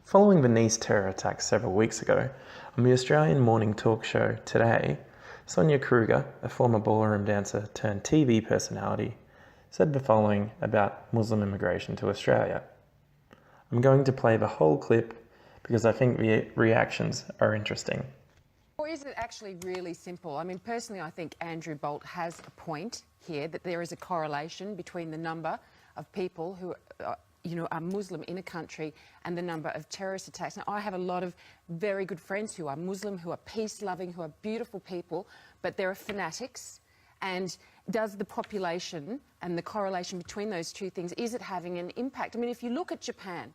Following the Nice terror attacks several weeks ago, on the Australian morning talk show Today, Sonia Kruger, a former ballroom dancer turned TV personality, said the following about Muslim immigration to Australia. I'm going to play the whole clip because I think the reactions are interesting. Or is it actually really simple? I mean, personally, I think Andrew Bolt has a point here that there is a correlation between the number of people who are Muslim in a country and the number of terrorist attacks. Now, I have a lot of very good friends who are Muslim, who are peace-loving, who are beautiful people, but there are fanatics. And does the population and the correlation between those two things, is it having an impact? I mean, if you look at Japan,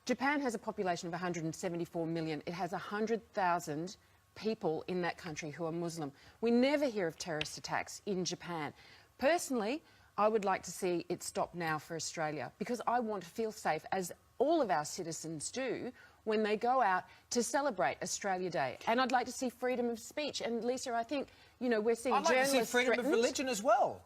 Japan has a population of 174 million. It has 100,000 people in that country who are Muslim. We never hear of terrorist attacks in Japan. Personally, I would like to see it stop now for Australia because I want to feel safe, as all of our citizens do, when they go out to celebrate Australia Day. And I'd like to see freedom of speech. And Lisa, I think, we're seeing I'd like journalists to see freedom threatened. of religion as well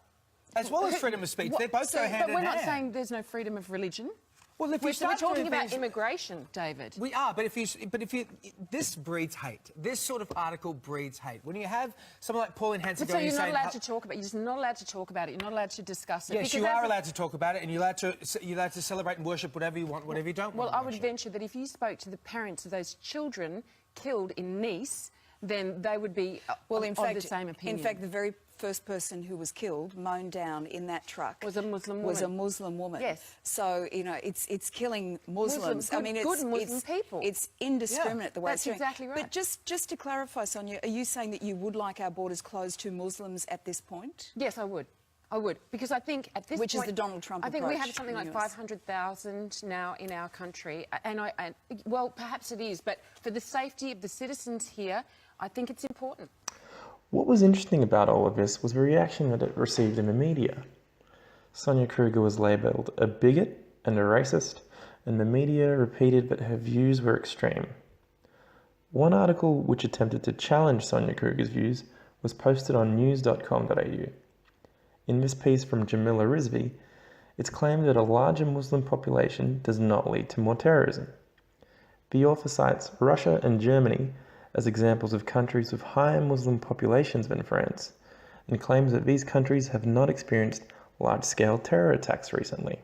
as freedom of speech. They both go hand in hand. But we're not saying there's no freedom of religion. Well, if we're start talking about immigration, David. We are, but this breeds hate. This sort of article breeds hate. When you have someone like Pauline Hanson So you're not allowed to talk about it. You're just not allowed to talk about it. You're not allowed to discuss it. Yes, you are allowed to talk about it, and you're allowed to celebrate and worship whatever you want, whatever you don't want. Well, I would venture that if you spoke to the parents of those children killed in Nice, then they would be of the same opinion. In fact, the very first person who was killed, mown down in that truck, was a Muslim woman. Yes. So it's killing Muslims. Good, I mean, good Muslim people. It's indiscriminate the way that's it's exactly right. But just to clarify, Sonia, are you saying that you would like our borders closed to Muslims at this point? Yes, I would. I would, because I think at this Which point... is the Donald Trump approach. I think we have something like 500,000 now in our country, well, perhaps it is, but for the safety of the citizens here, I think it's important. What was interesting about all of this was the reaction that it received in the media. Sonia Kruger was labelled a bigot and a racist, and the media repeated that her views were extreme. One article which attempted to challenge Sonia Kruger's views was posted on news.com.au. In this piece from Jamila Rizvi, it's claimed that a larger Muslim population does not lead to more terrorism. The author cites Russia and Germany as examples of countries with higher Muslim populations than France, and claims that these countries have not experienced large-scale terror attacks recently.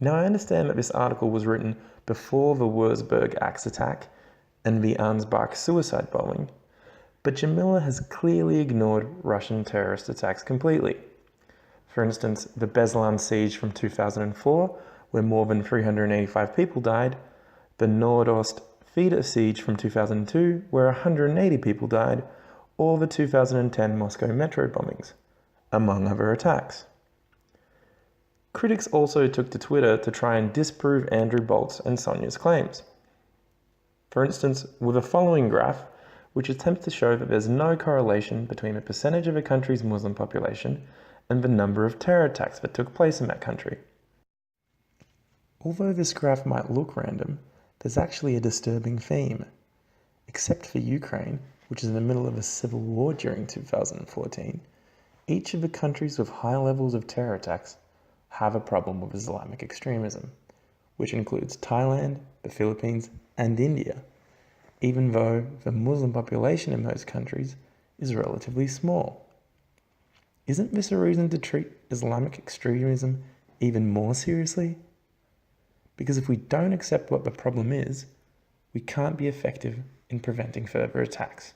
Now, I understand that this article was written before the Wurzburg axe attack and the Ansbach suicide bombing, but Jamila has clearly ignored Russian terrorist attacks completely. For instance, the Beslan siege from 2004, where more than 385 people died, the Nordost Feder siege from 2002, where 180 people died, or the 2010 Moscow metro bombings, among other attacks. Critics also took to Twitter to try and disprove Andrew Bolt's and Sonia's claims. For instance, with the following graph, which attempts to show that there's no correlation between the percentage of a country's Muslim population and the number of terror attacks that took place in that country. Although this graph might look random, there's actually a disturbing theme. Except for Ukraine, which is in the middle of a civil war during 2014, each of the countries with high levels of terror attacks have a problem with Islamic extremism, which includes Thailand, the Philippines, and India, even though the Muslim population in those countries is relatively small. Isn't this a reason to treat Islamic extremism even more seriously? Because if we don't accept what the problem is, we can't be effective in preventing further attacks.